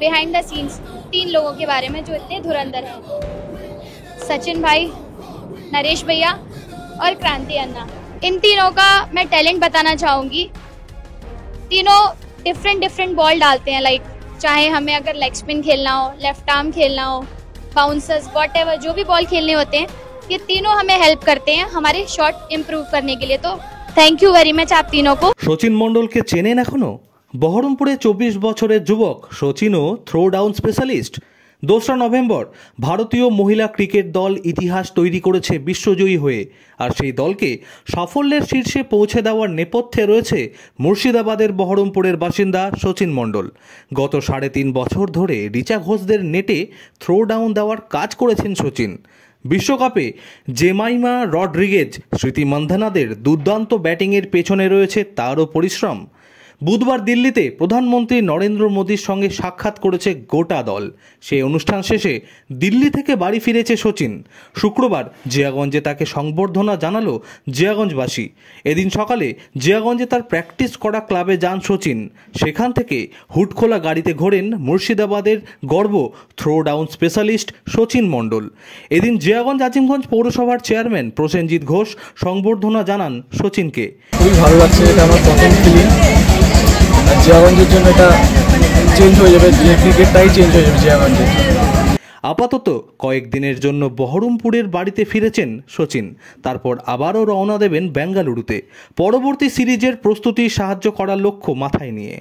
Behind the scenes 3 लोगों के बारे में जो इतने धुरंधर हैं। सचिन भाई, नरेश भैया और क्रांति अन्ना। इन तीनों का मैं टैलेंट बताना चाहूँगी। तीनों डिफरेंट बॉल डालते हैं, लाइक चाहे हमें अगर लेग स्पिन खेलना हो, लेफ्ट आर्म खेलना हो, बाउंसर्स, व्हाटएवर जो भी बॉल खेलने होते हैं, ये तीनों हमें हेल्प करते हैं हमारे शॉट इम्प्रूव करने के लिए। तो थैंक यू वेरी मच आप तीनों को। সচিন মণ্ডলকে চেনেন এখনো? বহরমপুরে 24 বছরের যুবক সচিনও থ্রো ডাউন স্পেশালিস্ট। 2রা নভেম্বর ভারতীয় মহিলা ক্রিকেট দল ইতিহাস তৈরি করেছে বিশ্বজয়ী হয়ে, আর সেই দলকে সাফল্যের শীর্ষে পৌঁছে দেওয়ার নেপথ্যে রয়েছে মুর্শিদাবাদের বহরমপুরের বাসিন্দা সচিন মণ্ডল। গত 3.5 বছর ধরে রিচা ঘোষদের নেটে থ্রো ডাউন দেওয়ার কাজ করেছেন সচিন। বিশ্বকাপে জেমাইমা রড্রিগেজ, স্মৃতি মান্ধানাদের দুর্দান্ত ব্যাটিংয়ের পেছনে রয়েছে তারও পরিশ্রম। বুধবার দিল্লিতে প্রধানমন্ত্রী নরেন্দ্র মোদীর সঙ্গে সাক্ষাৎ করেছে গোটা দল। সেই অনুষ্ঠান শেষে দিল্লি থেকে বাড়ি ফিরেছে সচিন। শুক্রবার জিয়াগঞ্জে তাকে সংবর্ধনা জানালো জিয়াগঞ্জবাসী। এদিন সকালে জিয়াগঞ্জে তার প্র্যাকটিস করা ক্লাবে যান সচিন। সেখান থেকে হুডখোলা গাড়িতে ঘোরেন মুর্শিদাবাদের গর্ব থ্রো ডাউন স্পেশালিস্ট সচিন মণ্ডল। এদিন জিয়াগঞ্জ আজিমগঞ্জ পৌরসভার চেয়ারম্যান প্রসেনজিৎ ঘোষ সংবর্ধনা জানান সচিনকে। খুবই ভালো লাগছে, এটা আমার প্রথম ফিলিং। জিয়াগঞ্জের জন্য এটা চেঞ্জ হয়ে যাবে, ক্রিকেটটাই চেঞ্জ হয়ে যাবে জিয়াগঞ্জে। আপাতত কয়েকদিনের জন্য বহরমপুরের বাড়িতে ফিরেছেন সচিন, তারপর আবারও রওনা দেবেন বেঙ্গালুরুতে পরবর্তী সিরিজের প্রস্তুতি সাহায্য করার লক্ষ্য মাথায় নিয়ে।